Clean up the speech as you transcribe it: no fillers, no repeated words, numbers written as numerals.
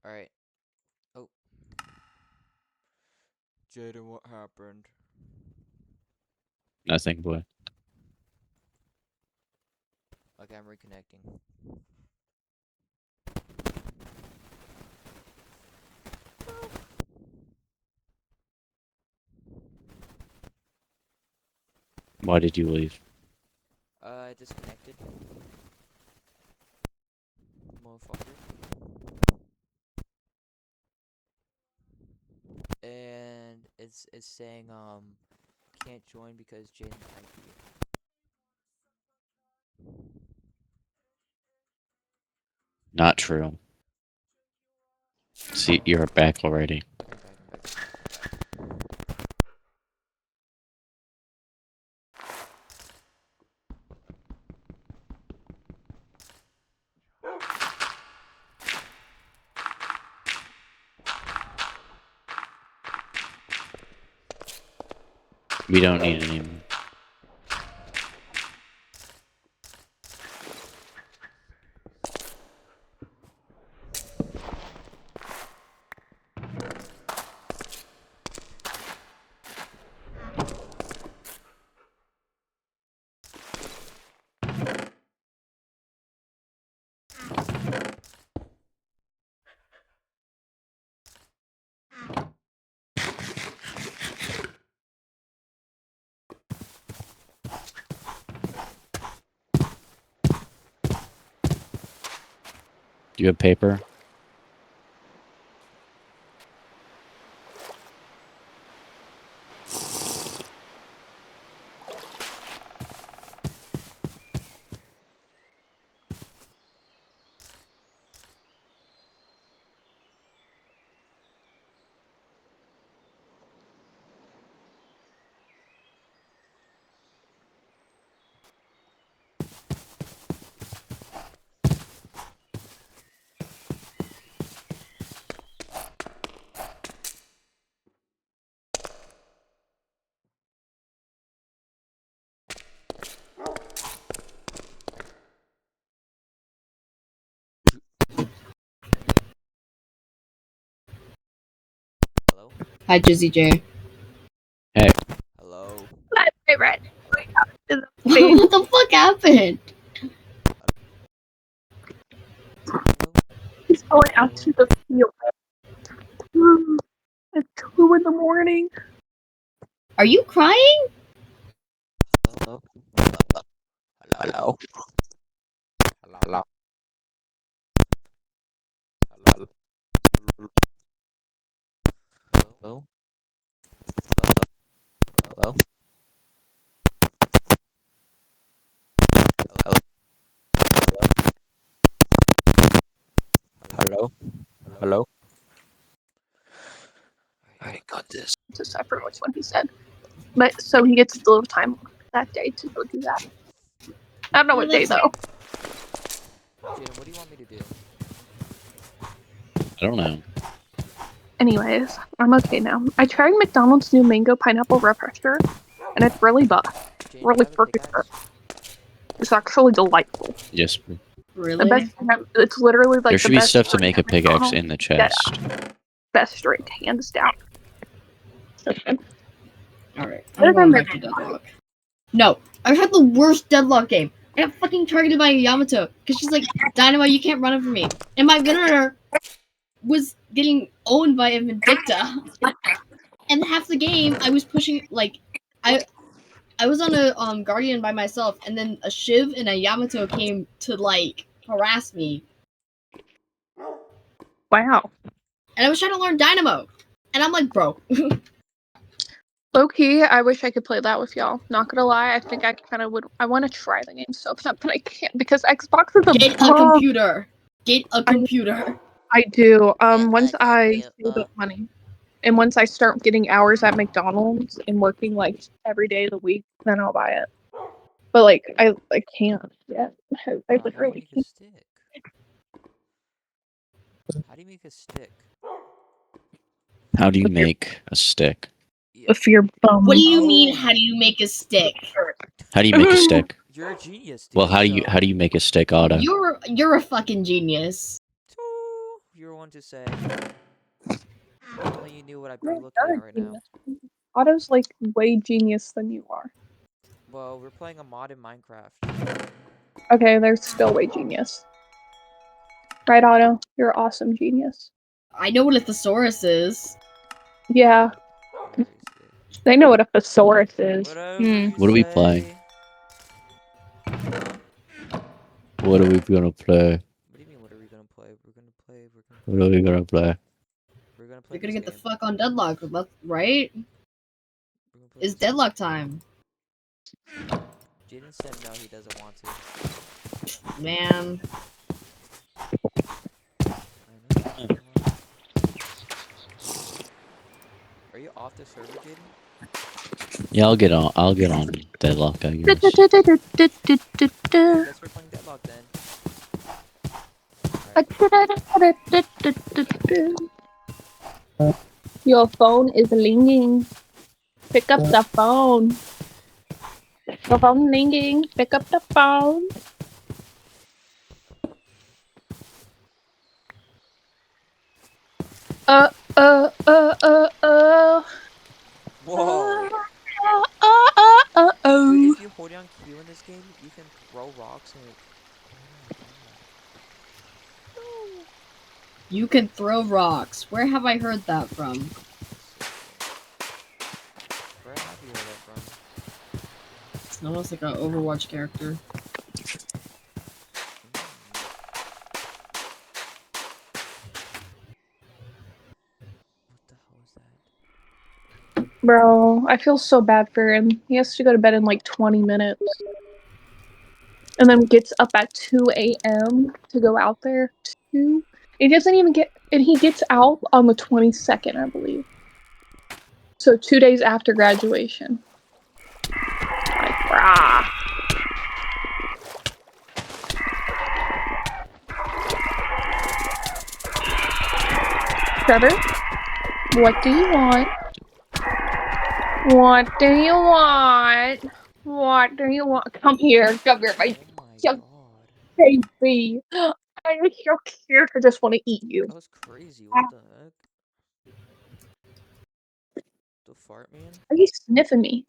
Alright. Oh. Jaden, what happened? Nothing, boy. Okay, I'm reconnecting. Why did you leave? I disconnected. Motherfucker. And it's saying can't join because Jaden's IP. Not true. See, you're back already. Okay, I'm back. We don't need any more. Do you have paper? Hello? Hi, Jizzy J. Hey. Hello? Hey, Red. What the fuck happened? Hello? He's going out to the field. It's 2 in the morning. Are you crying? Hello? Hello? Hello? Hello? Hello? Hello? Hello? Hello? I got this. Just I forgot which one he said. But so he gets a little time that day to go do that. I don't know what day though. Jaden, what do you want me to do? I don't know. Anyways, I'm okay now. I tried McDonald's new mango pineapple refresher, and it's really buff. Jaden, Really do you have a perfect. pickaxe? It's actually delightful. Yes. The Really? best. It's literally like There the should be best stuff to drink make a at pickaxe McDonald's. in the chest. Best drink, hands down. So good. Alright, Better I'm going than back to Deadlock. No, I had the worst Deadlock game. I got fucking targeted by Yamato, because she's like, Dynamo, you can't run over me. And my winner was getting owned by a Vindicta. And half the game, I was pushing, like, I was on a Guardian by myself, and then a Shiv and a Yamato came to, like, harass me. Wow. And I was trying to learn Dynamo. And I'm like, bro. Low key, I wish I could play that with y'all. Not gonna lie, I think I kind of would. I want to try the game so bad, but I can't because Xbox is a Get a bug. computer. Get a computer. I do. Get Once a I computer. save up money, and once I start getting hours at McDonald's and working like every day of the week, then I'll buy it. But like, I can't yet. I How do you literally make a can't. stick? How do you make a stick? How do you make a stick? If you're bum. What do you mean, how do you make a stick? How do you make a stick? You're a genius, dude. Well, how do so- you make a stick, Otto? You're a fucking genius. you were one to say. If only you knew what I'd be You're looking a at right now. genius. Otto's like way genius than you are. Well, we're playing a mod in Minecraft. Okay, they're still way genius. Right, Otto? You're an awesome genius. I know what a thesaurus is. Yeah, Obviously. they know what a thesaurus is. Whatever Hmm. you What are we playing? say. What are we gonna play? What do you mean? What are we gonna play? We're gonna play. What are we gonna play? We're gonna play You're gonna this get the game. fuck on Deadlock, right? We're gonna play It's this game. Deadlock time. Jaden said no, he doesn't want to. Man. I know. Are you off the server, Jaden? Yeah, I'll get on. I'll get on Deadlock, I guess. I guess we're playing Deadlock then. Alright. Your phone is ringing. Pick up the phone. Your phone ringing. Pick up the phone. Whoa! Oh. Dude, if you hold down Q in this game, you can throw rocks and it... Oh my god. You can throw rocks. Where have I heard that from? Where have you heard that from? It's almost like an Overwatch character. What the hell is that? Bro, I feel so bad for him. He has to go to bed in like 20 minutes. And then gets up at 2 a.m. to go out there. 2? He doesn't even get... And he gets out on the 22nd, I believe. So 2 days after graduation. Like, brah. Trevor, what do you want? What do you want? What do you want? Come here, my Oh my young god. baby. I'm so cute. I just want to eat you. That was crazy. What the heck? The fart man? Are you sniffing me?